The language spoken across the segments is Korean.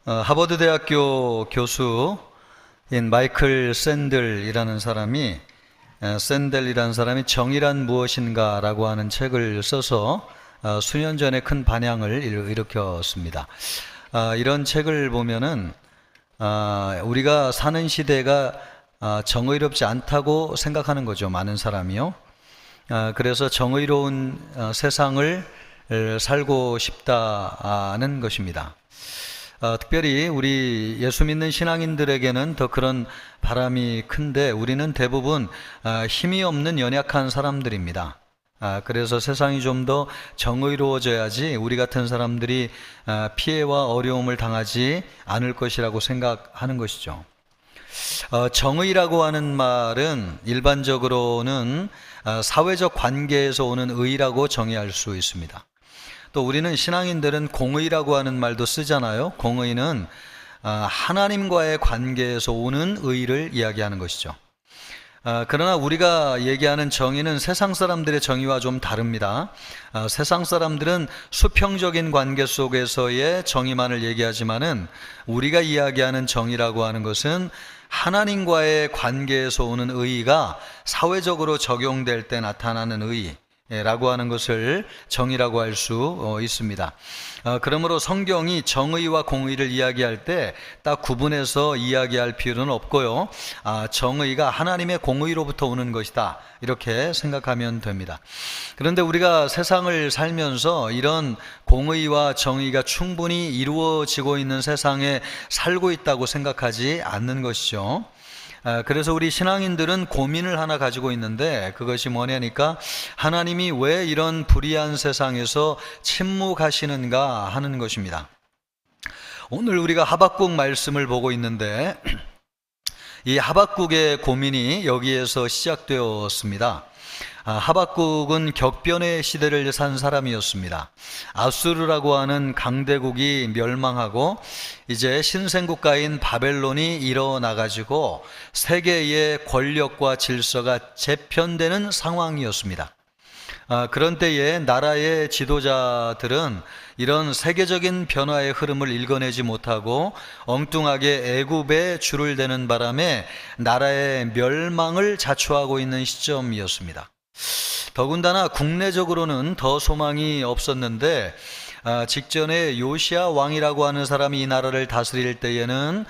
하버드 대학교 교수인 마이클 샌델이라는 사람이 정의란 무엇인가라고 하는 책을 써서 수년 전에 큰 반향을 일으켰습니다. 이런 책을 보면은 우리가 사는 시대가 정의롭지 않다고 생각하는 거죠. 많은 사람이요. 그래서 정의로운 세상을 살고 싶다는 것입니다. 특별히 우리 예수 믿는 신앙인들에게는 더 그런 바람이 큰데 우리는 대부분 힘이 없는 연약한 사람들입니다. 그래서 세상이 좀 더 정의로워져야지 우리 같은 사람들이 피해와 어려움을 당하지 않을 것이라고 생각하는 것이죠. 정의라고 하는 말은 일반적으로는 사회적 관계에서 오는 의라고 정의할 수 있습니다. 또 우리는 신앙인들은 공의라고 하는 말도 쓰잖아요. 공의는 하나님과의 관계에서 오는 의를 이야기하는 것이죠. 그러나 우리가 얘기하는 정의는 세상 사람들의 정의와 좀 다릅니다. 세상 사람들은 수평적인 관계 속에서의 정의만을 얘기하지만은 우리가 이야기하는 정의라고 하는 것은 하나님과의 관계에서 오는 의의가 사회적으로 적용될 때 나타나는 의의 라고 하는 것을 정의라고 할 수 있습니다. 그러므로 성경이 정의와 공의를 이야기할 때 딱 구분해서 이야기할 필요는 없고요. 정의가 하나님의 공의로부터 오는 것이다, 이렇게 생각하면 됩니다. 그런데 우리가 세상을 살면서 이런 공의와 정의가 충분히 이루어지고 있는 세상에 살고 있다고 생각하지 않는 것이죠. 그래서 우리 신앙인들은 고민을 하나 가지고 있는데, 그것이 뭐냐니까 하나님이 왜 이런 불의한 세상에서 침묵하시는가 하는 것입니다. 오늘 우리가 하박국 말씀을 보고 있는데 이 하박국의 고민이 여기에서 시작되었습니다. 하박국은 격변의 시대를 산 사람이었습니다. 아수르라고 하는 강대국이 멸망하고 이제 신생국가인 바벨론이 일어나가지고 세계의 권력과 질서가 재편되는 상황이었습니다. 그런 때에 나라의 지도자들은 이런 세계적인 변화의 흐름을 읽어내지 못하고 엉뚱하게 애굽에 줄을 대는 바람에 나라의 멸망을 자초하고 있는 시점이었습니다. 더군다나 국내적으로는 더 소망이 없었는데 직전에 요시야 왕이라고 하는 사람이 이 나라를 다스릴 때에는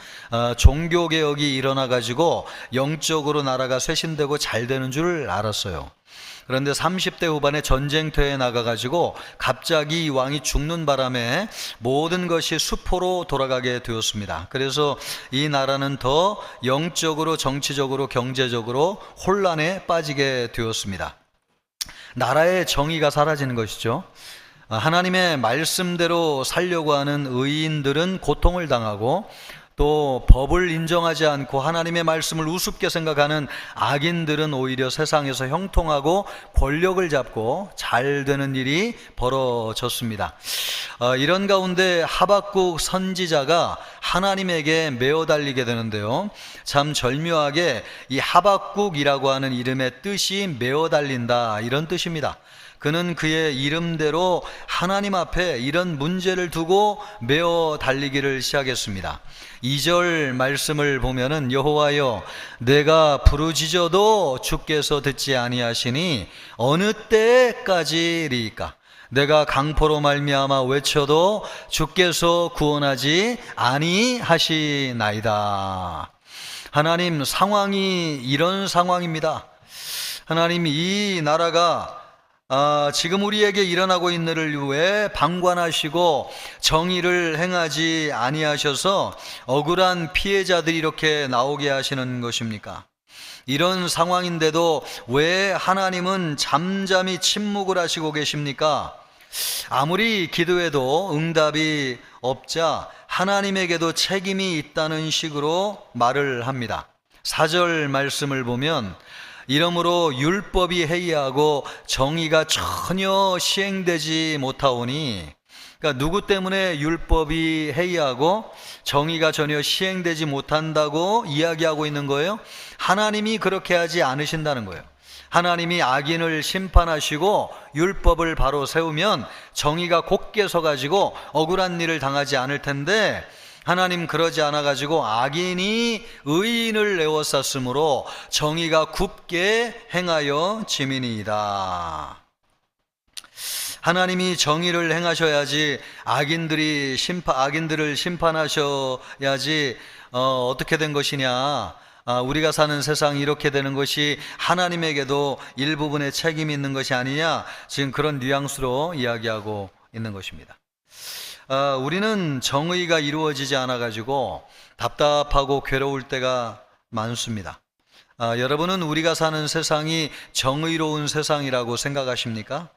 종교개혁이 일어나가지고 영적으로 나라가 쇄신되고 잘 되는 줄 알았어요. 그런데 30대 후반에 전쟁터에 나가가지고 갑자기 이 왕이 죽는 바람에 모든 것이 수포로 돌아가게 되었습니다. 그래서 이 나라는 더 영적으로, 정치적으로, 경제적으로 혼란에 빠지게 되었습니다. 나라의 정의가 사라지는 것이죠. 하나님의 말씀대로 살려고 하는 의인들은 고통을 당하고, 또 법을 인정하지 않고 하나님의 말씀을 우습게 생각하는 악인들은 오히려 세상에서 형통하고 권력을 잡고 잘 되는 일이 벌어졌습니다. 이런 가운데 하박국 선지자가 하나님에게 메어 달리게 되는데요, 참 절묘하게 이 하박국이라고 하는 이름의 뜻이 메어 달린다, 이런 뜻입니다. 그는 그의 이름대로 하나님 앞에 이런 문제를 두고 메어 달리기를 시작했습니다. 2절 말씀을 보면은 여호와여, 내가 부르짖어도 주께서 듣지 아니하시니 어느 때까지리까? 내가 강포로 말미암아 외쳐도 주께서 구원하지 아니하시나이다. 하나님, 상황이 이런 상황입니다. 하나님, 이 나라가 지금 우리에게 일어나고 있는 일을 왜 방관하시고 정의를 행하지 아니하셔서 억울한 피해자들이 이렇게 나오게 하시는 것입니까? 이런 상황인데도 왜 하나님은 잠잠히 침묵을 하시고 계십니까? 아무리 기도해도 응답이 없자 하나님에게도 책임이 있다는 식으로 말을 합니다. 4절 말씀을 보면 이러므로 율법이 해이하고 정의가 전혀 시행되지 못하오니, 그러니까 누구 때문에 율법이 해이하고 정의가 전혀 시행되지 못한다고 이야기하고 있는 거예요? 하나님이 그렇게 하지 않으신다는 거예요. 하나님이 악인을 심판하시고 율법을 바로 세우면 정의가 곧게 서가지고 억울한 일을 당하지 않을 텐데, 하나님 그러지 않아가지고 악인이 의인을 에워쌌으므로 정의가 굽게 행하여 지민이이다. 하나님이 정의를 행하셔야지 악인들을 심판하셔야지 어떻게 된 것이냐. 우리가 사는 세상이 이렇게 되는 것이 하나님에게도 일부분의 책임이 있는 것이 아니냐. 지금 그런 뉘앙스로 이야기하고 있는 것입니다. 우리는 정의가 이루어지지 않아가지고 답답하고 괴로울 때가 많습니다. 여러분은 우리가 사는 세상이 정의로운 세상이라고 생각하십니까?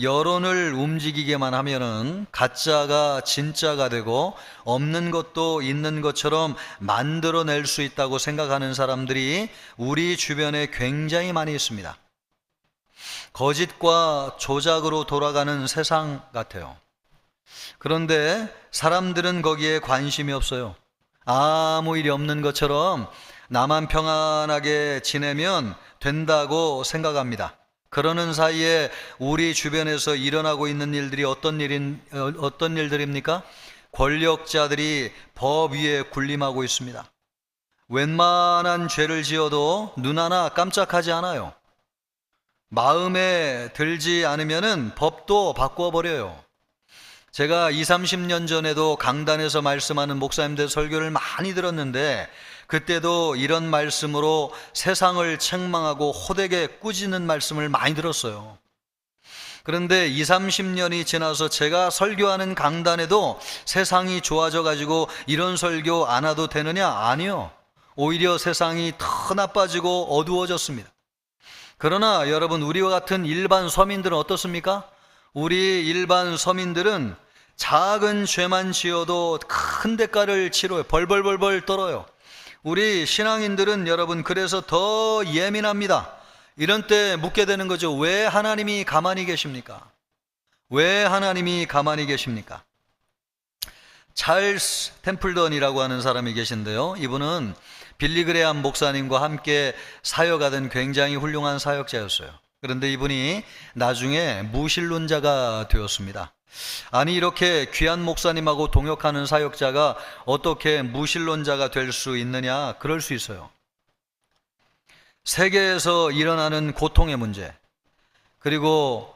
여론을 움직이게만 하면은 가짜가 진짜가 되고 없는 것도 있는 것처럼 만들어낼 수 있다고 생각하는 사람들이 우리 주변에 굉장히 많이 있습니다. 거짓과 조작으로 돌아가는 세상 같아요. 그런데 사람들은 거기에 관심이 없어요. 아무 일이 없는 것처럼 나만 평안하게 지내면 된다고 생각합니다. 그러는 사이에 우리 주변에서 일어나고 있는 일들이 어떤 일들입니까? 권력자들이 법 위에 군림하고 있습니다. 웬만한 죄를 지어도 눈 하나 깜짝하지 않아요. 마음에 들지 않으면은 법도 바꿔버려요. 제가 20, 30년 전에도 강단에서 말씀하는 목사님들 설교를 많이 들었는데 그때도 이런 말씀으로 세상을 책망하고 호되게 꾸짖는 말씀을 많이 들었어요. 그런데 20, 30년이 지나서 제가 설교하는 강단에도 세상이 좋아져 가지고 이런 설교 안 해도 되느냐? 아니요. 오히려 세상이 더 나빠지고 어두워졌습니다. 그러나 여러분, 우리와 같은 일반 서민들은 어떻습니까? 우리 일반 서민들은 작은 죄만 지어도 큰 대가를 치러요. 벌벌벌벌 떨어요. 우리 신앙인들은 여러분 그래서 더 예민합니다. 이런 때 묻게 되는 거죠. 왜 하나님이 가만히 계십니까? 왜 하나님이 가만히 계십니까? 찰스 템플던이라고 하는 사람이 계신데요. 이분은 빌리그레암 목사님과 함께 사역하던 굉장히 훌륭한 사역자였어요. 그런데 이분이 나중에 무신론자가 되었습니다. 아니, 이렇게 귀한 목사님하고 동역하는 사역자가 어떻게 무신론자가 될 수 있느냐? 그럴 수 있어요. 세계에서 일어나는 고통의 문제, 그리고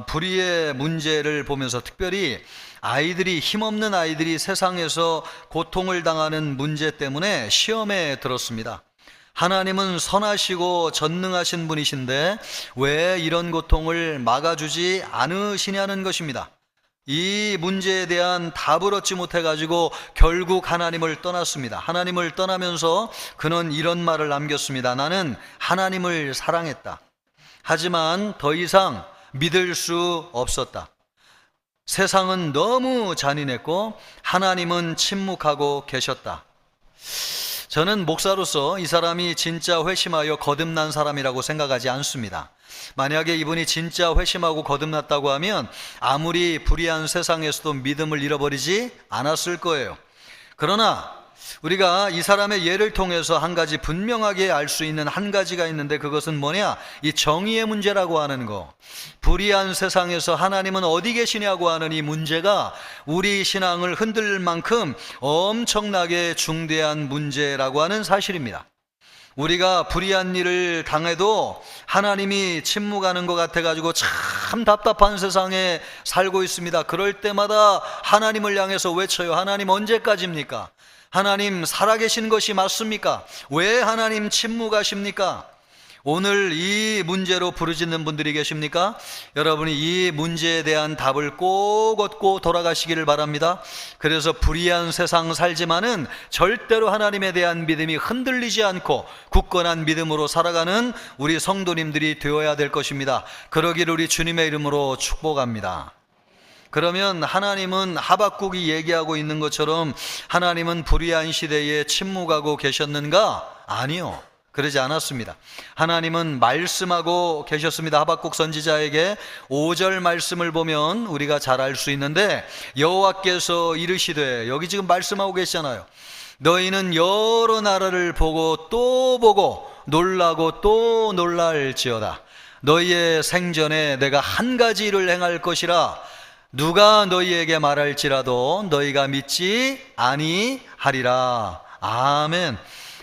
불의의 문제를 보면서 특별히 힘없는 아이들이 세상에서 고통을 당하는 문제 때문에 시험에 들었습니다. 하나님은 선하시고 전능하신 분이신데 왜 이런 고통을 막아주지 않으시냐는 것입니다. 이 문제에 대한 답을 얻지 못해가지고 결국 하나님을 떠났습니다. 하나님을 떠나면서 그는 이런 말을 남겼습니다. 나는 하나님을 사랑했다. 하지만 더 이상 믿을 수 없었다. 세상은 너무 잔인했고 하나님은 침묵하고 계셨다. 저는 목사로서 이 사람이 진짜 회심하여 거듭난 사람이라고 생각하지 않습니다. 만약에 이분이 진짜 회심하고 거듭났다고 하면 아무리 불의한 세상에서도 믿음을 잃어버리지 않았을 거예요. 그러나 우리가 이 사람의 예를 통해서 한 가지 분명하게 알 수 있는 한 가지가 있는데, 그것은 뭐냐? 이 정의의 문제라고 하는 거. 불의한 세상에서 하나님은 어디 계시냐고 하는 이 문제가 우리 신앙을 흔들 만큼 엄청나게 중대한 문제라고 하는 사실입니다. 우리가 불의한 일을 당해도 하나님이 침묵하는 것 같아가지고 참 답답한 세상에 살고 있습니다. 그럴 때마다 하나님을 향해서 외쳐요. 하나님 언제까지입니까? 하나님 살아계신 것이 맞습니까? 왜 하나님 침묵하십니까? 오늘 이 문제로 부르짖는 분들이 계십니까? 여러분이 이 문제에 대한 답을 꼭 얻고 돌아가시기를 바랍니다. 그래서 불의한 세상 살지만은 절대로 하나님에 대한 믿음이 흔들리지 않고 굳건한 믿음으로 살아가는 우리 성도님들이 되어야 될 것입니다. 그러기를 우리 주님의 이름으로 축복합니다. 그러면 하나님은 하박국이 얘기하고 있는 것처럼 하나님은 불의한 시대에 침묵하고 계셨는가? 아니요, 그러지 않았습니다. 하나님은 말씀하고 계셨습니다. 하박국 선지자에게 5절 말씀을 보면 우리가 잘 알 수 있는데, 여호와께서 이르시되, 여기 지금 말씀하고 계시잖아요. 너희는 여러 나라를 보고 또 보고 놀라고 또 놀랄지어다. 너희의 생전에 내가 한 가지 일을 행할 것이라. 누가 너희에게 말할지라도 너희가 믿지 아니하리라. 아멘.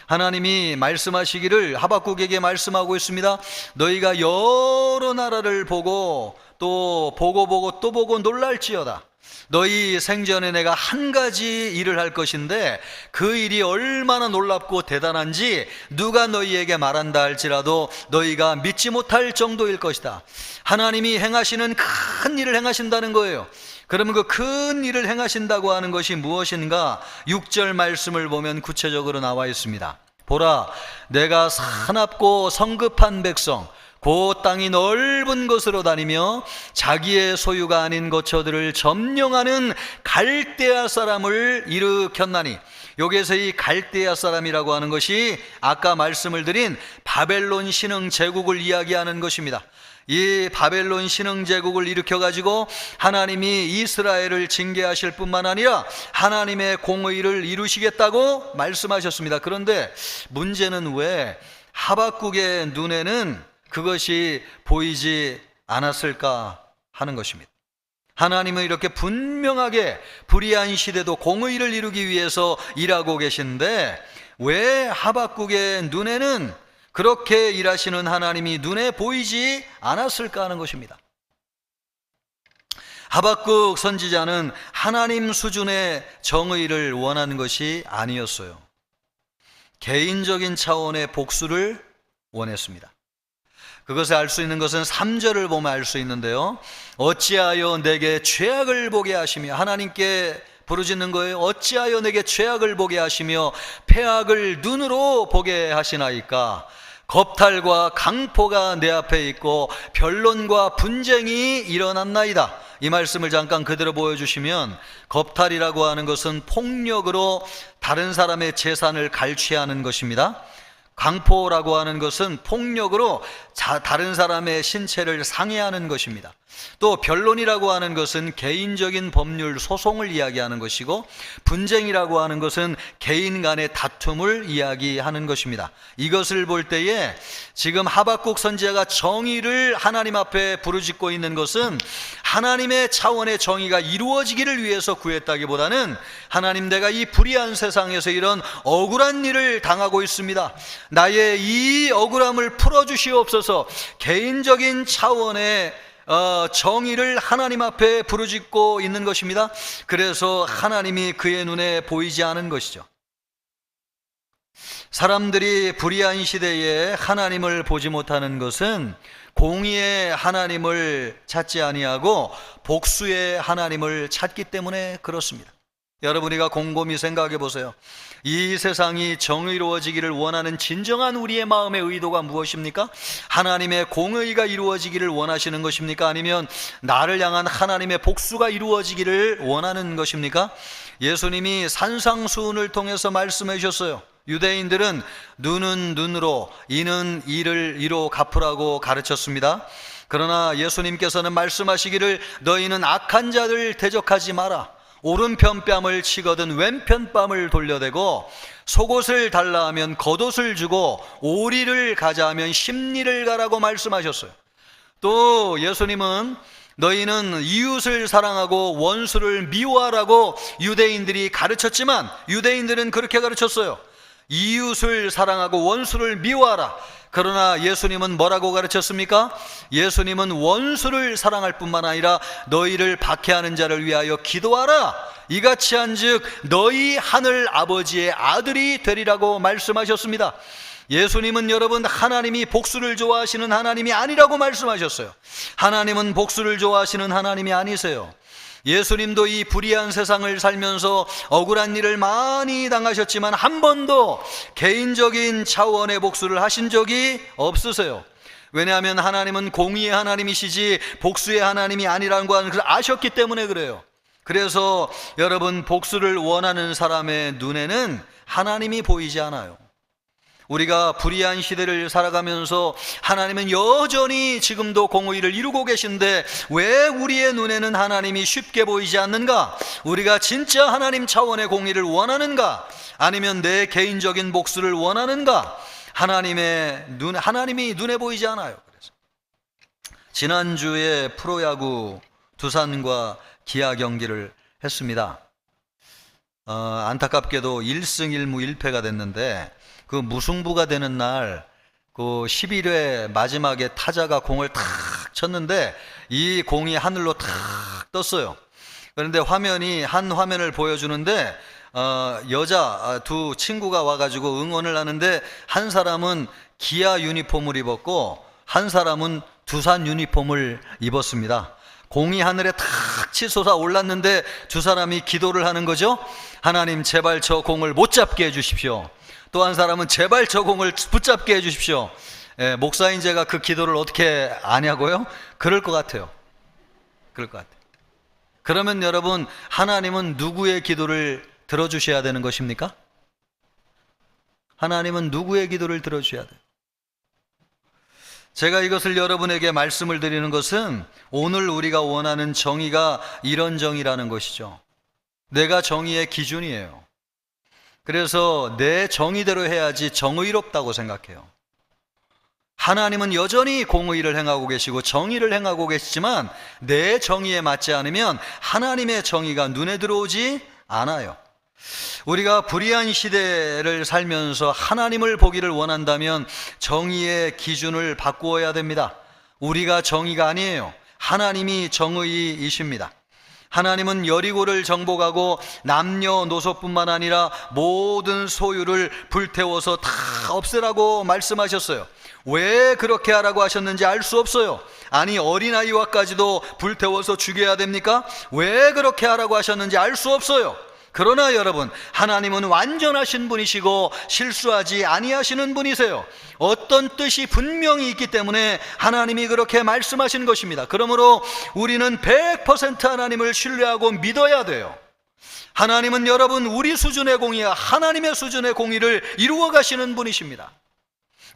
하나님이 말씀하시기를 하박국에게 말씀하고 있습니다. 너희가 여러 나라를 보고 또 보고 또 보고 놀랄지어다. 너희 생전에 내가 한 가지 일을 할 것인데 그 일이 얼마나 놀랍고 대단한지 누가 너희에게 말한다 할지라도 너희가 믿지 못할 정도일 것이다. 하나님이 행하시는 큰 일을 행하신다는 거예요. 그러면 그 큰 일을 행하신다고 하는 것이 무엇인가? 6절 말씀을 보면 구체적으로 나와 있습니다. 보라, 내가 사납고 성급한 백성 곧 땅이 넓은 곳으로 다니며 자기의 소유가 아닌 거처들을 점령하는 갈대아 사람을 일으켰나니, 여기에서 이 갈대아 사람이라고 하는 것이 아까 말씀을 드린 바벨론 신흥 제국을 이야기하는 것입니다. 이 바벨론 신흥 제국을 일으켜가지고 하나님이 이스라엘을 징계하실 뿐만 아니라 하나님의 공의를 이루시겠다고 말씀하셨습니다. 그런데 문제는 왜 하박국의 눈에는 그것이 보이지 않았을까 하는 것입니다. 하나님은 이렇게 분명하게 불의한 시대도 공의를 이루기 위해서 일하고 계신데 왜 하박국의 눈에는 그렇게 일하시는 하나님이 눈에 보이지 않았을까 하는 것입니다. 하박국 선지자는 하나님 수준의 정의를 원하는 것이 아니었어요. 개인적인 차원의 복수를 원했습니다. 그것을 알 수 있는 것은 3절을 보면 알 수 있는데요. 어찌하여 내게 죄악을 보게 하시며, 하나님께 부르짖는 거예요. 어찌하여 내게 죄악을 보게 하시며 패악을 눈으로 보게 하시나이까. 겁탈과 강포가 내 앞에 있고 변론과 분쟁이 일어났나이다. 이 말씀을 잠깐 그대로 보여주시면, 겁탈이라고 하는 것은 폭력으로 다른 사람의 재산을 갈취하는 것입니다. 강포라고 하는 것은 폭력으로 다른 사람의 신체를 상해하는 것입니다. 또 변론이라고 하는 것은 개인적인 법률 소송을 이야기하는 것이고, 분쟁이라고 하는 것은 개인 간의 다툼을 이야기하는 것입니다. 이것을 볼 때에 지금 하박국 선지자가 정의를 하나님 앞에 부르짖고 있는 것은 하나님의 차원의 정의가 이루어지기를 위해서 구했다기보다는, 하나님, 내가 이 불의한 세상에서 이런 억울한 일을 당하고 있습니다. 나의 이 억울함을 풀어주시옵소서. 개인적인 차원의 정의를 하나님 앞에 부르짖고 있는 것입니다. 그래서 하나님이 그의 눈에 보이지 않은 것이죠. 사람들이 불의한 시대에 하나님을 보지 못하는 것은 공의의 하나님을 찾지 아니하고 복수의 하나님을 찾기 때문에 그렇습니다. 여러분이가 곰곰이 생각해 보세요. 이 세상이 정의로워지기를 원하는 진정한 우리의 마음의 의도가 무엇입니까? 하나님의 공의가 이루어지기를 원하시는 것입니까? 아니면 나를 향한 하나님의 복수가 이루어지기를 원하는 것입니까? 예수님이 산상수훈을 통해서 말씀해 주셨어요. 유대인들은 눈은 눈으로, 이는 이를 이로 갚으라고 가르쳤습니다. 그러나 예수님께서는 말씀하시기를 너희는 악한 자들 대적하지 마라. 오른편 뺨을 치거든 왼편 뺨을 돌려대고, 속옷을 달라 하면 겉옷을 주고 오리를 가자 하면 십리를 가라고 말씀하셨어요. 또 예수님은 너희는 이웃을 사랑하고 원수를 미워하라고 유대인들이 가르쳤지만, 유대인들은 그렇게 가르쳤어요. 이웃을 사랑하고 원수를 미워하라. 그러나 예수님은 뭐라고 가르쳤습니까? 예수님은 원수를 사랑할 뿐만 아니라 너희를 박해하는 자를 위하여 기도하라. 이같이 한즉 너희 하늘 아버지의 아들이 되리라고 말씀하셨습니다. 예수님은 여러분, 하나님이 복수를 좋아하시는 하나님이 아니라고 말씀하셨어요. 하나님은 복수를 좋아하시는 하나님이 아니세요. 예수님도 이 불의한 세상을 살면서 억울한 일을 많이 당하셨지만 한 번도 개인적인 차원의 복수를 하신 적이 없으세요. 왜냐하면 하나님은 공의의 하나님이시지 복수의 하나님이 아니라는 걸 아셨기 때문에 그래요. 그래서 여러분, 복수를 원하는 사람의 눈에는 하나님이 보이지 않아요. 우리가 불의한 시대를 살아가면서 하나님은 여전히 지금도 공의를 이루고 계신데 왜 우리의 눈에는 하나님이 쉽게 보이지 않는가? 우리가 진짜 하나님 차원의 공의를 원하는가? 아니면 내 개인적인 복수를 원하는가? 하나님이 눈에 보이지 않아요. 그래서 지난주에 프로야구 두산과 기아 경기를 했습니다. 안타깝게도 1승 1무 1패가 됐는데 그 무승부가 되는 날 그 11회 마지막에 타자가 공을 탁 쳤는데 이 공이 하늘로 탁 떴어요. 그런데 한 화면을 보여주는데 여자 두 친구가 와가지고 응원을 하는데 한 사람은 기아 유니폼을 입었고 한 사람은 두산 유니폼을 입었습니다. 공이 하늘에 탁 치솟아 올랐는데 두 사람이 기도를 하는 거죠. 하나님, 제발 저 공을 못 잡게 해주십시오. 또 한 사람은 제발 저 공을 붙잡게 해주십시오. 목사인 제가 그 기도를 어떻게 아냐고요? 그럴 것 같아요. 그럴 것 같아요. 그러면 여러분, 하나님은 누구의 기도를 들어주셔야 되는 것입니까? 하나님은 누구의 기도를 들어주셔야 돼요? 제가 이것을 여러분에게 말씀을 드리는 것은 오늘 우리가 원하는 정의가 이런 정의라는 것이죠. 내가 정의의 기준이에요. 그래서 내 정의대로 해야지 정의롭다고 생각해요. 하나님은 여전히 공의를 행하고 계시고 정의를 행하고 계시지만 내 정의에 맞지 않으면 하나님의 정의가 눈에 들어오지 않아요. 우리가 불의한 시대를 살면서 하나님을 보기를 원한다면 정의의 기준을 바꾸어야 됩니다. 우리가 정의가 아니에요. 하나님이 정의이십니다. 하나님은 여리고를 정복하고 남녀노소뿐만 아니라 모든 소유를 불태워서 다 없애라고 말씀하셨어요. 왜 그렇게 하라고 하셨는지 알 수 없어요. 아니, 어린아이와까지도 불태워서 죽여야 됩니까? 왜 그렇게 하라고 하셨는지 알 수 없어요. 그러나 여러분, 하나님은 완전하신 분이시고 실수하지 아니하시는 분이세요. 어떤 뜻이 분명히 있기 때문에 하나님이 그렇게 말씀하신 것입니다. 그러므로 우리는 100% 하나님을 신뢰하고 믿어야 돼요. 하나님은 여러분, 우리 수준의 공의와 하나님의 수준의 공의를 이루어 가시는 분이십니다.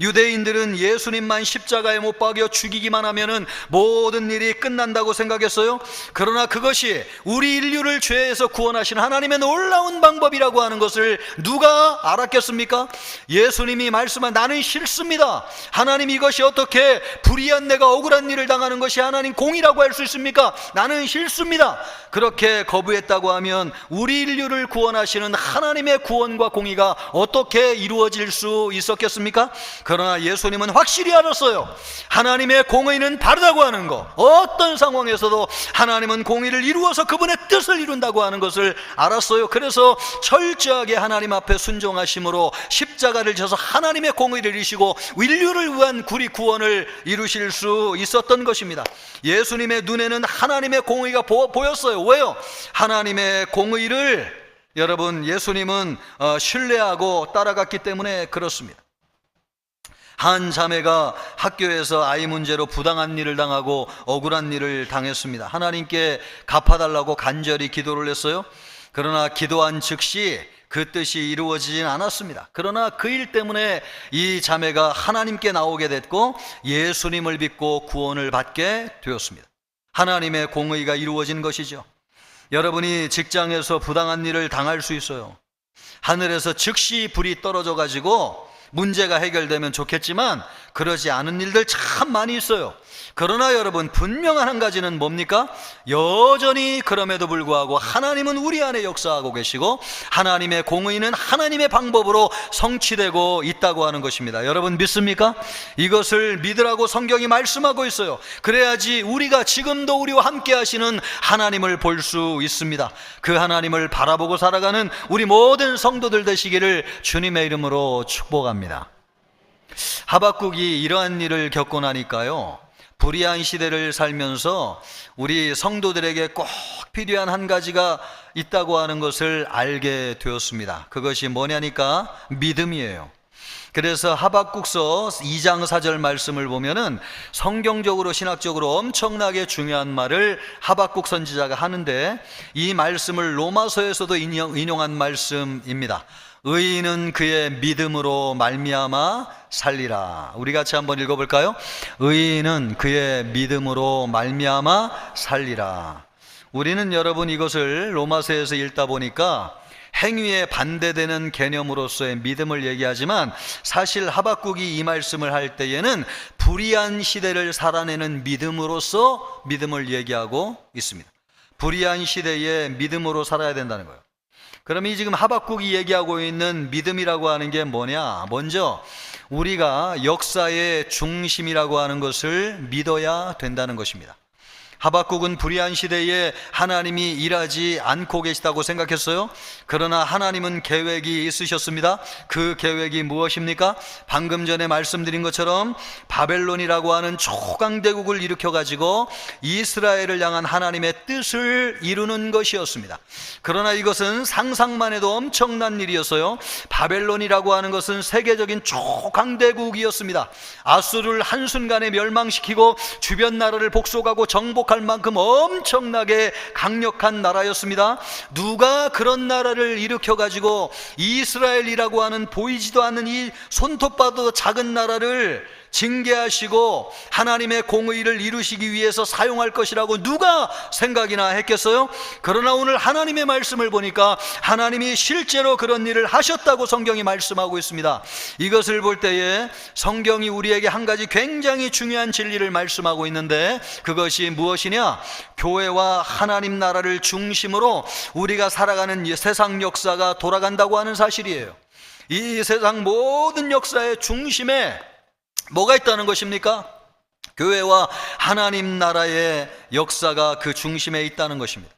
유대인들은 예수님만 십자가에 못 박여 죽이기만 하면은 모든 일이 끝난다고 생각했어요. 그러나 그것이 우리 인류를 죄에서 구원하시는 하나님의 놀라운 방법이라고 하는 것을 누가 알았겠습니까? 예수님이 말씀한 나는 싫습니다. 하나님, 이것이 어떻게 불의한 내가 억울한 일을 당하는 것이 하나님 공이라고 할 수 있습니까? 나는 싫습니다. 그렇게 거부했다고 하면 우리 인류를 구원하시는 하나님의 구원과 공의가 어떻게 이루어질 수 있었겠습니까? 그러나 예수님은 확실히 알았어요. 하나님의 공의는 바르다고 하는 것, 어떤 상황에서도 하나님은 공의를 이루어서 그분의 뜻을 이룬다고 하는 것을 알았어요. 그래서 철저하게 하나님 앞에 순종하심으로 십자가를 져서 하나님의 공의를 이루시고 인류를 위한 구원을 이루실 수 있었던 것입니다. 예수님의 눈에는 하나님의 공의가 보였어요. 왜요? 하나님의 공의를 여러분, 예수님은 신뢰하고 따라갔기 때문에 그렇습니다. 한 자매가 학교에서 아이 문제로 부당한 일을 당하고 억울한 일을 당했습니다. 하나님께 갚아달라고 간절히 기도를 했어요. 그러나 기도한 즉시 그 뜻이 이루어지진 않았습니다. 그러나 그 일 때문에 이 자매가 하나님께 나오게 됐고 예수님을 믿고 구원을 받게 되었습니다. 하나님의 공의가 이루어진 것이죠. 여러분이 직장에서 부당한 일을 당할 수 있어요. 하늘에서 즉시 불이 떨어져 가지고 문제가 해결되면 좋겠지만 그러지 않은 일들 참 많이 있어요. 그러나 여러분, 분명한 한 가지는 뭡니까? 여전히 그럼에도 불구하고 하나님은 우리 안에 역사하고 계시고 하나님의 공의는 하나님의 방법으로 성취되고 있다고 하는 것입니다. 여러분 믿습니까? 이것을 믿으라고 성경이 말씀하고 있어요. 그래야지 우리가 지금도 우리와 함께 하시는 하나님을 볼 수 있습니다. 그 하나님을 바라보고 살아가는 우리 모든 성도들 되시기를 주님의 이름으로 축복합니다. 하박국이 이러한 일을 겪고 나니까요, 불의한 시대를 살면서 우리 성도들에게 꼭 필요한 한 가지가 있다고 하는 것을 알게 되었습니다. 그것이 뭐냐니까 믿음이에요. 그래서 하박국서 2장 4절 말씀을 보면은 성경적으로 신학적으로 엄청나게 중요한 말을 하박국 선지자가 하는데 이 말씀을 로마서에서도 인용한 말씀입니다. 의인은 그의 믿음으로 말미암아 살리라. 우리 같이 한번 읽어볼까요? 의인은 그의 믿음으로 말미암아 살리라. 우리는 여러분 이것을 로마서에서 읽다 보니까 행위에 반대되는 개념으로서의 믿음을 얘기하지만 사실 하박국이 이 말씀을 할 때에는 불의한 시대를 살아내는 믿음으로서 믿음을 얘기하고 있습니다. 불의한 시대에 믿음으로 살아야 된다는 거예요. 그러면 지금 하박국이 얘기하고 있는 믿음이라고 하는 게 뭐냐? 먼저 우리가 역사의 중심이라고 하는 것을 믿어야 된다는 것입니다. 하박국은 불의한 시대에 하나님이 일하지 않고 계시다고 생각했어요. 그러나 하나님은 계획이 있으셨습니다. 그 계획이 무엇입니까? 방금 전에 말씀드린 것처럼 바벨론이라고 하는 초강대국을 일으켜가지고 이스라엘을 향한 하나님의 뜻을 이루는 것이었습니다. 그러나 이것은 상상만 해도 엄청난 일이었어요. 바벨론이라고 하는 것은 세계적인 초강대국이었습니다. 아수르를 한순간에 멸망시키고 주변 나라를 복속하고 정복할 만큼 엄청나게 강력한 나라였습니다. 누가 그런 나라를 일으켜가지고 이스라엘이라고 하는 보이지도 않는 이 손톱봐도 작은 나라를 징계하시고 하나님의 공의를 이루시기 위해서 사용할 것이라고 누가 생각이나 했겠어요? 그러나 오늘 하나님의 말씀을 보니까 하나님이 실제로 그런 일을 하셨다고 성경이 말씀하고 있습니다. 이것을 볼 때에 성경이 우리에게 한 가지 굉장히 중요한 진리를 말씀하고 있는데, 그것이 무엇이냐? 교회와 하나님 나라를 중심으로 우리가 살아가는 세상 역사가 돌아간다고 하는 사실이에요. 이 세상 모든 역사의 중심에 뭐가 있다는 것입니까? 교회와 하나님 나라의 역사가 그 중심에 있다는 것입니다.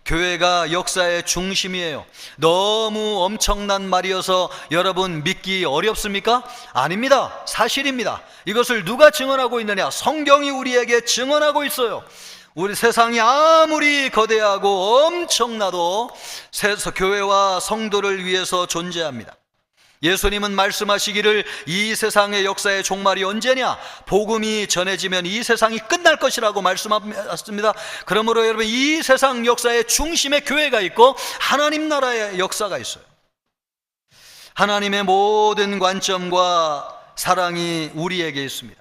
교회가 역사의 중심이에요. 너무 엄청난 말이어서 여러분 믿기 어렵습니까? 아닙니다. 사실입니다. 이것을 누가 증언하고 있느냐? 성경이 우리에게 증언하고 있어요. 우리 세상이 아무리 거대하고 엄청나도 교회와 성도를 위해서 존재합니다. 예수님은 말씀하시기를 이 세상의 역사의 종말이 언제냐? 복음이 전해지면 이 세상이 끝날 것이라고 말씀하셨습니다. 그러므로 여러분, 이 세상 역사의 중심에 교회가 있고 하나님 나라의 역사가 있어요. 하나님의 모든 관점과 사랑이 우리에게 있습니다.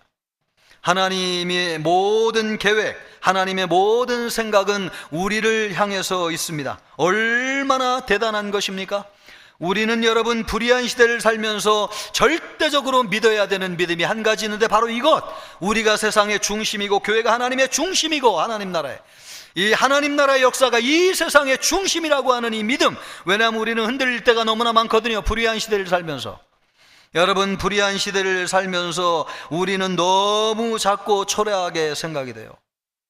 하나님의 모든 계획, 하나님의 모든 생각은 우리를 향해서 있습니다. 얼마나 대단한 것입니까? 우리는 여러분 불의한 시대를 살면서 절대적으로 믿어야 되는 믿음이 한 가지 있는데, 바로 이것, 우리가 세상의 중심이고 교회가 하나님의 중심이고 하나님 나라의 이 하나님 나라의 역사가 이 세상의 중심이라고 하는 이 믿음. 왜냐하면 우리는 흔들릴 때가 너무나 많거든요. 불의한 시대를 살면서. 여러분, 불의한 시대를 살면서 우리는 너무 작고 초라하게 생각이 돼요.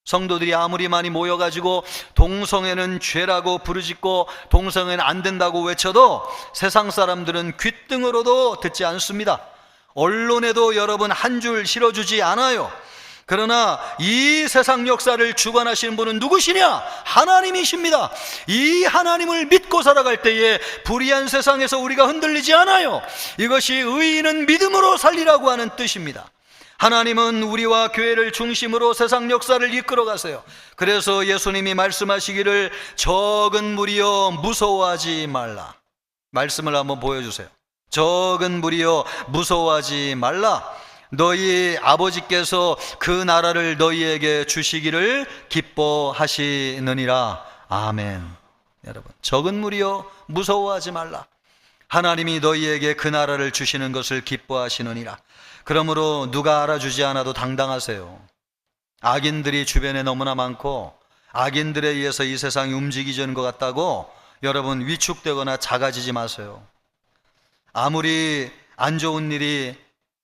성도들이 아무리 많이 모여가지고 동성애는 죄라고 부르짖고 동성애는 안 된다고 외쳐도 세상 사람들은 귓등으로도 듣지 않습니다. 언론에도 여러분 한 줄 실어주지 않아요. 그러나 이 세상 역사를 주관하시는 분은 누구시냐? 하나님이십니다. 이 하나님을 믿고 살아갈 때에 불의한 세상에서 우리가 흔들리지 않아요. 이것이 의인은 믿음으로 살리라고 하는 뜻입니다. 하나님은 우리와 교회를 중심으로 세상 역사를 이끌어 가세요. 그래서 예수님이 말씀하시기를 적은 무리여 무서워하지 말라. 말씀을 한번 보여주세요. 적은 무리여 무서워하지 말라. 너희 아버지께서 그 나라를 너희에게 주시기를 기뻐하시느니라. 아멘. 여러분, 적은 무리여 무서워하지 말라. 하나님이 너희에게 그 나라를 주시는 것을 기뻐하시느니라. 그러므로 누가 알아주지 않아도 당당하세요. 악인들이 주변에 너무나 많고 악인들에 의해서 이 세상이 움직이지는 것 같다고 여러분 위축되거나 작아지지 마세요. 아무리 안 좋은 일이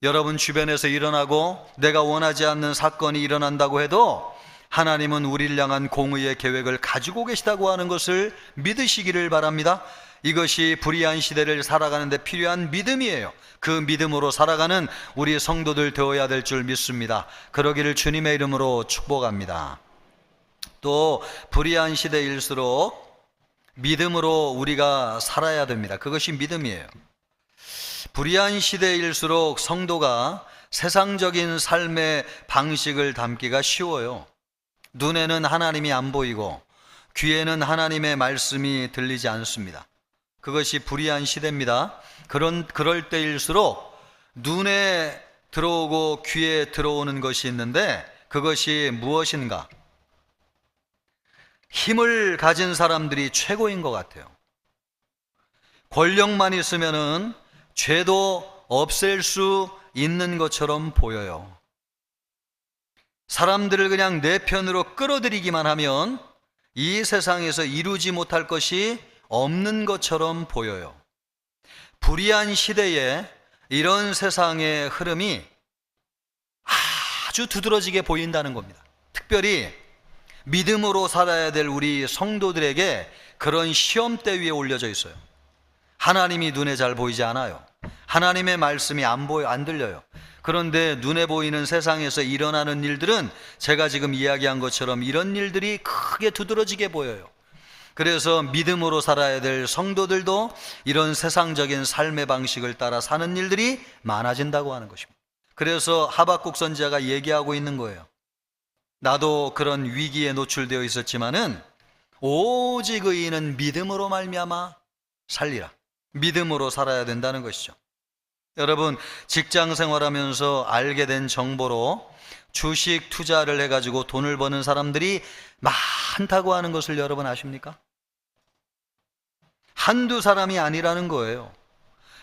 여러분 주변에서 일어나고 내가 원하지 않는 사건이 일어난다고 해도 하나님은 우리를 향한 공의의 계획을 가지고 계시다고 하는 것을 믿으시기를 바랍니다. 이것이 불의한 시대를 살아가는 데 필요한 믿음이에요. 그 믿음으로 살아가는 우리 성도들 되어야 될 줄 믿습니다. 그러기를 주님의 이름으로 축복합니다. 또 불의한 시대일수록 믿음으로 우리가 살아야 됩니다. 그것이 믿음이에요. 불의한 시대일수록 성도가 세상적인 삶의 방식을 담기가 쉬워요. 눈에는 하나님이 안 보이고 귀에는 하나님의 말씀이 들리지 않습니다. 그것이 불의한 시대입니다. 그럴 때일수록 눈에 들어오고 귀에 들어오는 것이 있는데, 그것이 무엇인가? 힘을 가진 사람들이 최고인 것 같아요. 권력만 있으면은 죄도 없앨 수 있는 것처럼 보여요. 사람들을 그냥 내 편으로 끌어들이기만 하면 이 세상에서 이루지 못할 것이 없는 것처럼 보여요. 불의한 시대에 이런 세상의 흐름이 아주 두드러지게 보인다는 겁니다. 특별히 믿음으로 살아야 될 우리 성도들에게 그런 시험대 위에 올려져 있어요. 하나님이 눈에 잘 보이지 않아요. 하나님의 말씀이 안 들려요. 그런데 눈에 보이는 세상에서 일어나는 일들은 제가 지금 이야기한 것처럼 이런 일들이 크게 두드러지게 보여요. 그래서 믿음으로 살아야 될 성도들도 이런 세상적인 삶의 방식을 따라 사는 일들이 많아진다고 하는 것입니다. 그래서 하박국 선지자가 얘기하고 있는 거예요. 나도 그런 위기에 노출되어 있었지만은 오직 의인은 믿음으로 말미암아 살리라. 믿음으로 살아야 된다는 것이죠. 여러분, 직장 생활하면서 알게 된 정보로 주식 투자를 해가지고 돈을 버는 사람들이 많다고 하는 것을 여러분 아십니까? 한두 사람이 아니라는 거예요.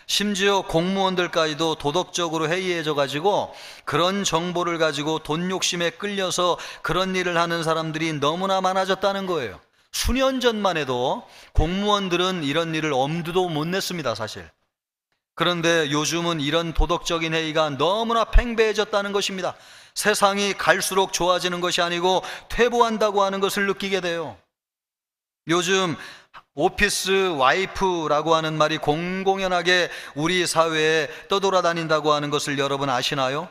심지어 공무원들까지도 도덕적으로 해이해져 가지고 그런 정보를 가지고 돈 욕심에 끌려서 그런 일을 하는 사람들이 너무나 많아졌다는 거예요. 수년 전만 해도 공무원들은 이런 일을 엄두도 못 냈습니다, 사실. 그런데 요즘은 이런 도덕적인 해이가 너무나 팽배해졌다는 것입니다. 세상이 갈수록 좋아지는 것이 아니고 퇴보한다고 하는 것을 느끼게 돼요. 요즘 오피스 와이프라고 하는 말이 공공연하게 우리 사회에 떠돌아다닌다고 하는 것을 여러분 아시나요?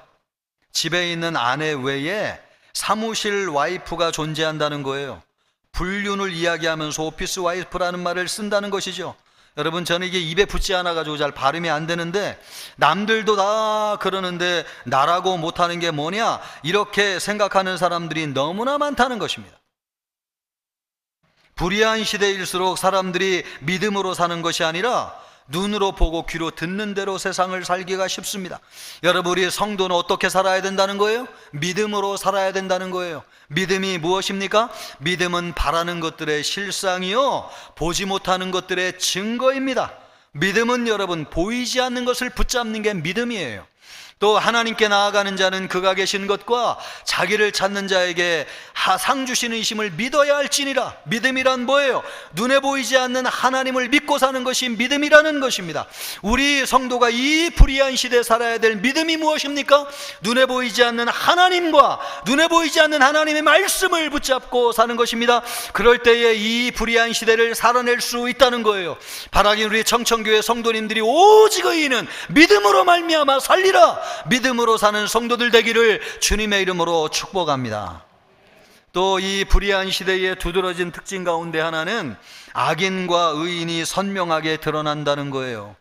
집에 있는 아내 외에 사무실 와이프가 존재한다는 거예요. 불륜을 이야기하면서 오피스 와이프라는 말을 쓴다는 것이죠. 여러분, 저는 이게 입에 붙지 않아가지고 잘 발음이 안 되는데, 남들도 다 그러는데 나라고 못하는 게 뭐냐, 이렇게 생각하는 사람들이 너무나 많다는 것입니다. 불의한 시대일수록 사람들이 믿음으로 사는 것이 아니라 눈으로 보고 귀로 듣는 대로 세상을 살기가 쉽습니다. 여러분, 우리 성도는 어떻게 살아야 된다는 거예요? 믿음으로 살아야 된다는 거예요. 믿음이 무엇입니까? 믿음은 바라는 것들의 실상이요, 보지 못하는 것들의 증거입니다. 믿음은 여러분, 보이지 않는 것을 붙잡는 게 믿음이에요. 또 하나님께 나아가는 자는 그가 계신 것과 자기를 찾는 자에게 상 주시는 이심을 믿어야 할지니라. 믿음이란 뭐예요? 눈에 보이지 않는 하나님을 믿고 사는 것이 믿음이라는 것입니다. 우리 성도가 이 불의한 시대에 살아야 될 믿음이 무엇입니까? 눈에 보이지 않는 하나님과 눈에 보이지 않는 하나님의 말씀을 붙잡고 사는 것입니다. 그럴 때에 이 불의한 시대를 살아낼 수 있다는 거예요. 바라긴 우리 청천교회 성도님들이 오직 의인은 믿음으로 말미암아 살리라. 믿음으로 사는 성도들 되기를 주님의 이름으로 축복합니다. 또 이 불의한 시대에 두드러진 특징 가운데 하나는 악인과 의인이 선명하게 드러난다는 거예요.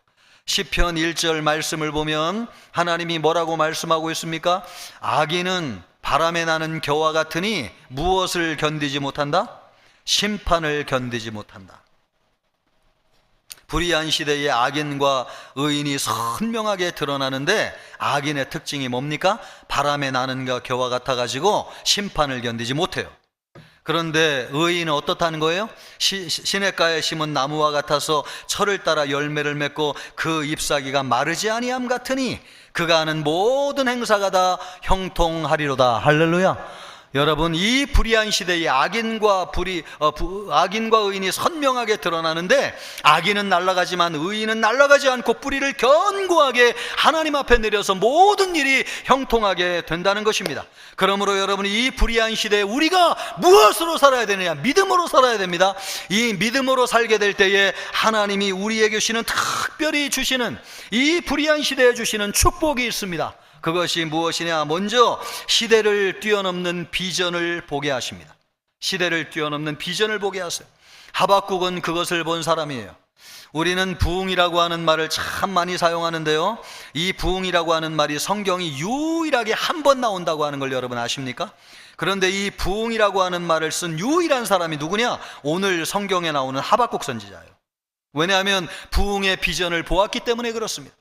시편 1절 말씀을 보면 하나님이 뭐라고 말씀하고 있습니까? 악인은 바람에 나는 겨와 같으니 무엇을 견디지 못한다? 심판을 견디지 못한다. 불의한 시대에 악인과 의인이 선명하게 드러나는데, 악인의 특징이 뭡니까? 바람에 나는 겨와 같아가지고 심판을 견디지 못해요. 그런데 의인은 어떻다는 거예요? 시냇가에 심은 나무와 같아서 철을 따라 열매를 맺고 그 잎사귀가 마르지 아니함 같으니 그가 하는 모든 행사가 다 형통하리로다. 할렐루야. 여러분, 이 불의한 시대에 악인과 의인이 선명하게 드러나는데, 악인은 날아가지만 의인은 날아가지 않고 뿌리를 견고하게 하나님 앞에 내려서 모든 일이 형통하게 된다는 것입니다. 그러므로 여러분, 이 불의한 시대에 우리가 무엇으로 살아야 되느냐? 믿음으로 살아야 됩니다. 이 믿음으로 살게 될 때에 하나님이 우리에게 주시는, 특별히 주시는, 이 불의한 시대에 주시는 축복이 있습니다. 그것이 무엇이냐? 먼저 시대를 뛰어넘는 비전을 보게 하십니다. 시대를 뛰어넘는 비전을 보게 하세요. 하박국은 그것을 본 사람이에요. 우리는 부흥이라고 하는 말을 참 많이 사용하는데요, 이 부흥이라고 하는 말이 성경이 유일하게 한 번 나온다고 하는 걸 여러분 아십니까? 그런데 이 부흥이라고 하는 말을 쓴 유일한 사람이 누구냐? 오늘 성경에 나오는 하박국 선지자예요. 왜냐하면 부흥의 비전을 보았기 때문에 그렇습니다.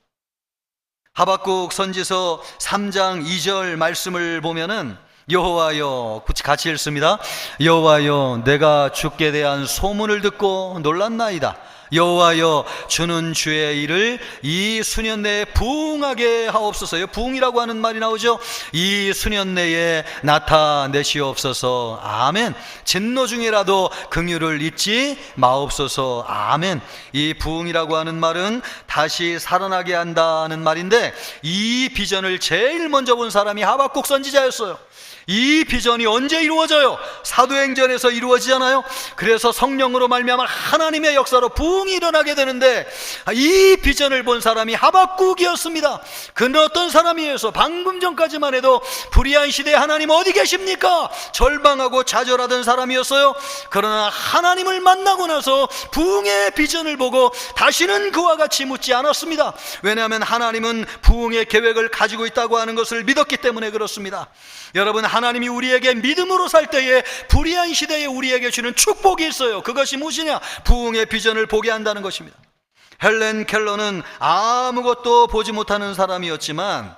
하박국 선지서 3장 2절 말씀을 보면은, 여호와여, 같이 읽습니다. 여호와여, 내가 주께 대한 소문을 듣고 놀랐나이다. 여호와여 주는 주의 일을 이 수년 내에 부응하게 하옵소서. 부응이라고 하는 말이 나오죠. 이 수년 내에 나타내시옵소서. 아멘. 진노 중이라도 긍휼을 잊지 마옵소서. 아멘. 이 부응이라고 하는 말은 다시 살아나게 한다는 말인데, 이 비전을 제일 먼저 본 사람이 하박국 선지자였어요. 이 비전이 언제 이루어져요? 사도행전에서 이루어지잖아요. 그래서 성령으로 말미암아 하나님의 역사로 부흥이 일어나게 되는데, 이 비전을 본 사람이 하박국이었습니다. 그는 어떤 사람이어서 방금 전까지만 해도 불의한 시대에 하나님 어디 계십니까? 절망하고 좌절하던 사람이었어요. 그러나 하나님을 만나고 나서 부흥의 비전을 보고 다시는 그와 같이 묻지 않았습니다. 왜냐하면 하나님은 부흥의 계획을 가지고 있다고 하는 것을 믿었기 때문에 그렇습니다. 여러분, 하나님이 우리에게 믿음으로 살 때에 불의한 시대에 우리에게 주는 축복이 있어요. 그것이 무엇이냐? 부흥의 비전을 보게 한다는 것입니다. 헬렌 켈러는 아무것도 보지 못하는 사람이었지만,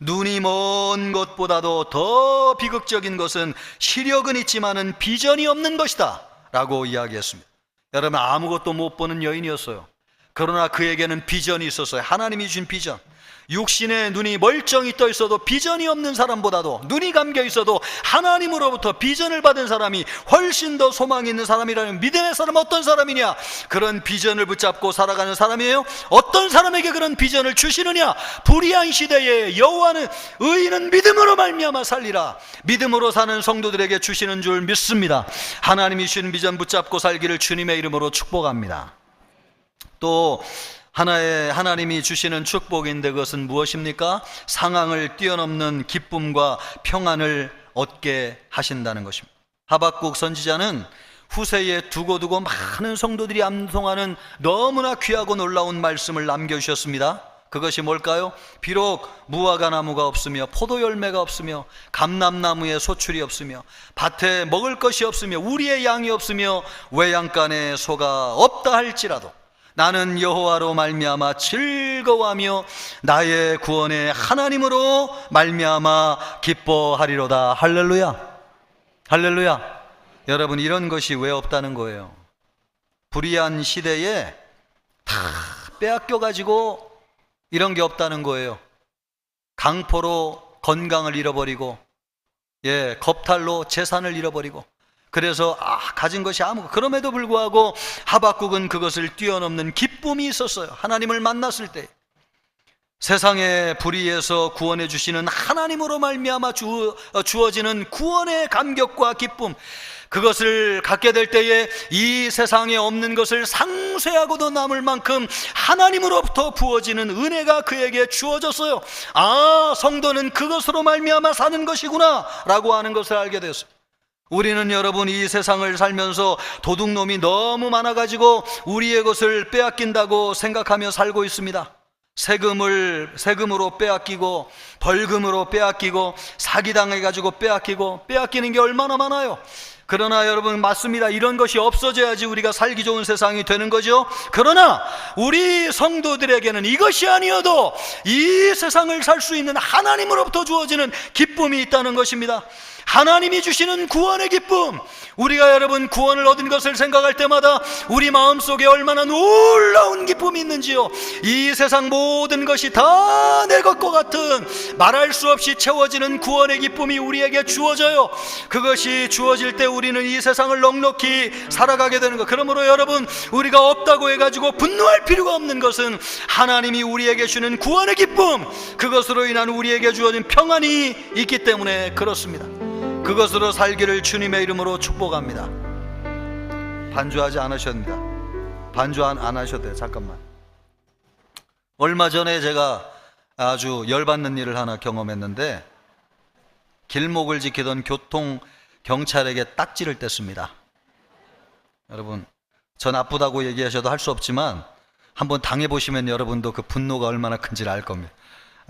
눈이 먼 것보다도 더 비극적인 것은 시력은 있지만은 비전이 없는 것이다 라고 이야기했습니다. 여러분, 아무것도 못 보는 여인이었어요. 그러나 그에게는 비전이 있었어요. 하나님이 준 비전. 육신의 눈이 멀쩡히 떠 있어도 비전이 없는 사람보다도, 눈이 감겨 있어도 하나님으로부터 비전을 받은 사람이 훨씬 더 소망이 있는 사람이라는, 믿음의 사람은 어떤 사람이냐? 그런 비전을 붙잡고 살아가는 사람이에요. 어떤 사람에게 그런 비전을 주시느냐? 불의한 시대에 여호와는 의인은 믿음으로 말미암아 살리라. 믿음으로 사는 성도들에게 주시는 줄 믿습니다. 하나님이 주신 비전 붙잡고 살기를 주님의 이름으로 축복합니다. 또 하나님이 주시는 축복인데, 그것은 무엇입니까? 상황을 뛰어넘는 기쁨과 평안을 얻게 하신다는 것입니다. 하박국 선지자는 후세에 두고두고 많은 성도들이 암송하는 너무나 귀하고 놀라운 말씀을 남겨주셨습니다. 그것이 뭘까요? 비록 무화과 나무가 없으며 포도 열매가 없으며 감람나무에 소출이 없으며 밭에 먹을 것이 없으며 우리의 양이 없으며 외양간에 소가 없다 할지라도 나는 여호와로 말미암아 즐거워하며 나의 구원의 하나님으로 말미암아 기뻐하리로다. 할렐루야, 할렐루야. 여러분, 이런 것이 왜 없다는 거예요? 불의한 시대에 다 빼앗겨가지고 이런 게 없다는 거예요. 강포로 건강을 잃어버리고, 겁탈로 재산을 잃어버리고, 그래서 가진 것이 그럼에도 불구하고 하박국은 그것을 뛰어넘는 기쁨이 있었어요. 하나님을 만났을 때 세상의 불의에서 구원해 주시는 하나님으로 말미암아 주어지는 구원의 감격과 기쁨, 그것을 갖게 될 때에 이 세상에 없는 것을 상쇄하고도 남을 만큼 하나님으로부터 부어지는 은혜가 그에게 주어졌어요. 성도는 그것으로 말미암아 사는 것이구나 라고 하는 것을 알게 되었어요. 우리는 여러분, 이 세상을 살면서 도둑놈이 너무 많아가지고 우리의 것을 빼앗긴다고 생각하며 살고 있습니다. 세금으로 빼앗기고, 벌금으로 빼앗기고, 사기당해가지고 빼앗기는 게 얼마나 많아요. 그러나 여러분, 맞습니다. 이런 것이 없어져야지 우리가 살기 좋은 세상이 되는 거죠. 그러나 우리 성도들에게는 이것이 아니어도 이 세상을 살 수 있는 하나님으로부터 주어지는 기쁨이 있다는 것입니다. 하나님이 주시는 구원의 기쁨, 우리가 여러분 구원을 얻은 것을 생각할 때마다 우리 마음속에 얼마나 놀라운 기쁨이 있는지요. 이 세상 모든 것이 다 내 것과 같은 말할 수 없이 채워지는 구원의 기쁨이 우리에게 주어져요. 그것이 주어질 때 우리는 이 세상을 넉넉히 살아가게 되는 것. 그러므로 여러분, 우리가 없다고 해가지고 분노할 필요가 없는 것은 하나님이 우리에게 주는 구원의 기쁨, 그것으로 인한 우리에게 주어진 평안이 있기 때문에 그렇습니다. 그것으로 살기를 주님의 이름으로 축복합니다. 반주하지 않으셔도 됩니다. 반주 안 하셔도 돼요. 잠깐만. 얼마 전에 제가 아주 열받는 일을 하나 경험했는데, 길목을 지키던 교통 경찰에게 딱지를 뗐습니다. 여러분, 저 나쁘다고 얘기하셔도 할 수 없지만 한번 당해보시면 여러분도 그 분노가 얼마나 큰지를 알 겁니다.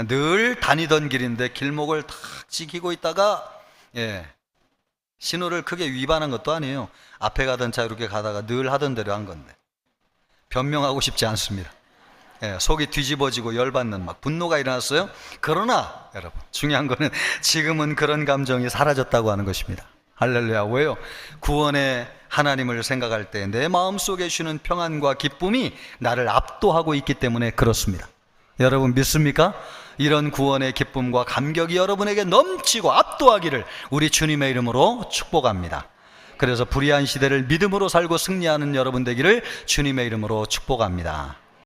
늘 다니던 길인데 길목을 탁 지키고 있다가 신호를 크게 위반한 것도 아니에요. 앞에 가던 차 이렇게 가다가 늘 하던 대로 한 건데, 변명하고 싶지 않습니다. 속이 뒤집어지고 열받는 분노가 일어났어요. 그러나 여러분, 중요한 거는 지금은 그런 감정이 사라졌다고 하는 것입니다. 할렐루야. 왜요? 구원의 하나님을 생각할 때 내 마음속에 주는 평안과 기쁨이 나를 압도하고 있기 때문에 그렇습니다. 여러분 믿습니까? 이런 구원의 기쁨과 감격이 여러분에게 넘치고 압도하기를 우리 주님의 이름으로 축복합니다. 그래서 불의한 시대를 믿음으로 살고 승리하는 여러분 되기를 주님의 이름으로 축복합니다.